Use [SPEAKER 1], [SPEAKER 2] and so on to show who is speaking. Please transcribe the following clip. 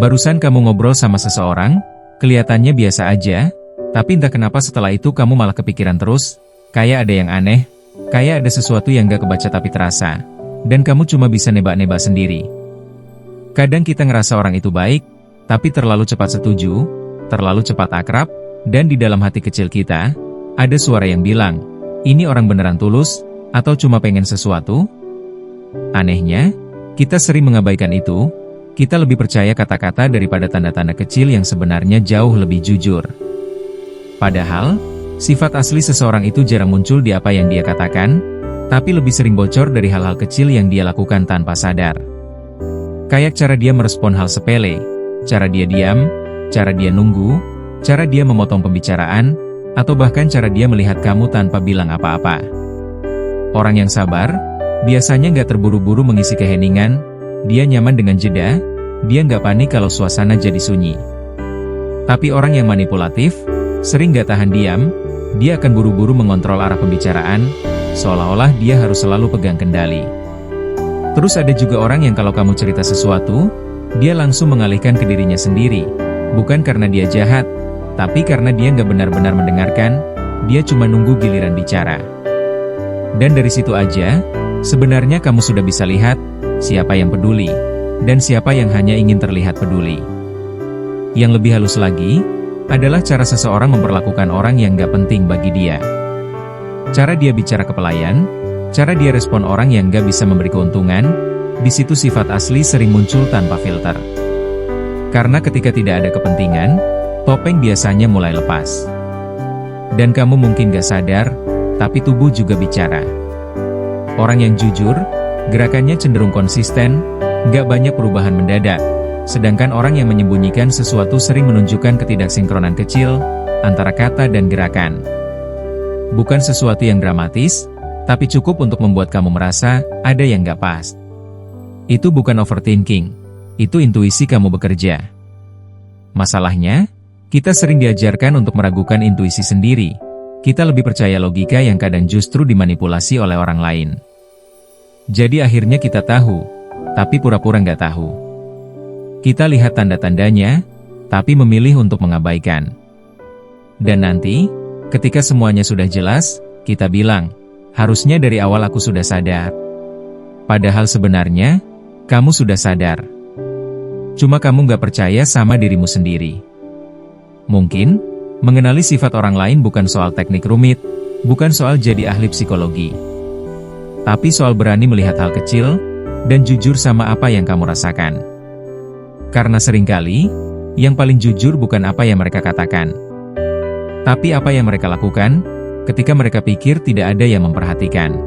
[SPEAKER 1] Barusan kamu ngobrol sama seseorang, kelihatannya biasa aja, tapi entah kenapa setelah itu kamu malah kepikiran terus, kayak ada yang aneh, kayak ada sesuatu yang gak kebaca tapi terasa, dan kamu cuma bisa nebak-nebak sendiri. Kadang kita ngerasa orang itu baik, tapi terlalu cepat setuju, terlalu cepat akrab, dan di dalam hati kecil kita, ada suara yang bilang, ini orang beneran tulus, atau cuma pengen sesuatu? Anehnya, kita sering mengabaikan itu, kita lebih percaya kata-kata daripada tanda-tanda kecil yang sebenarnya jauh lebih jujur. Padahal, sifat asli seseorang itu jarang muncul di apa yang dia katakan, tapi lebih sering bocor dari hal-hal kecil yang dia lakukan tanpa sadar. Kayak cara dia merespon hal sepele, cara dia diam, cara dia nunggu, cara dia memotong pembicaraan, atau bahkan cara dia melihat kamu tanpa bilang apa-apa. Orang yang sabar, biasanya nggak terburu-buru mengisi keheningan, dia nyaman dengan jeda, dia nggak panik kalau suasana jadi sunyi. Tapi orang yang manipulatif, sering nggak tahan diam, dia akan buru-buru mengontrol arah pembicaraan, seolah-olah dia harus selalu pegang kendali. Terus ada juga orang yang kalau kamu cerita sesuatu, dia langsung mengalihkan ke dirinya sendiri, bukan karena dia jahat, tapi karena dia nggak benar-benar mendengarkan, dia cuma nunggu giliran bicara. Dan dari situ aja, sebenarnya kamu sudah bisa lihat, siapa yang peduli, dan siapa yang hanya ingin terlihat peduli. Yang lebih halus lagi, adalah cara seseorang memperlakukan orang yang gak penting bagi dia. Cara dia bicara ke pelayan, cara dia respon orang yang gak bisa memberi keuntungan, di situ sifat asli sering muncul tanpa filter. Karena ketika tidak ada kepentingan, topeng biasanya mulai lepas. Dan kamu mungkin gak sadar, tapi tubuh juga bicara. Orang yang jujur, gerakannya cenderung konsisten, nggak banyak perubahan mendadak, sedangkan orang yang menyembunyikan sesuatu sering menunjukkan ketidaksinkronan kecil, antara kata dan gerakan. Bukan sesuatu yang dramatis, tapi cukup untuk membuat kamu merasa, ada yang nggak pas. Itu bukan overthinking, itu intuisi kamu bekerja. Masalahnya, kita sering diajarkan untuk meragukan intuisi sendiri, kita lebih percaya logika yang kadang justru dimanipulasi oleh orang lain. Jadi akhirnya kita tahu, tapi pura-pura nggak tahu. Kita lihat tanda-tandanya, tapi memilih untuk mengabaikan. Dan nanti, ketika semuanya sudah jelas, kita bilang, harusnya dari awal aku sudah sadar. Padahal sebenarnya, kamu sudah sadar. Cuma kamu nggak percaya sama dirimu sendiri. Mungkin, mengenali sifat orang lain bukan soal teknik rumit, bukan soal jadi ahli psikologi. Tapi soal berani melihat hal kecil, dan jujur sama apa yang kamu rasakan. Karena seringkali, yang paling jujur bukan apa yang mereka katakan, tapi apa yang mereka lakukan, ketika mereka pikir tidak ada yang memperhatikan.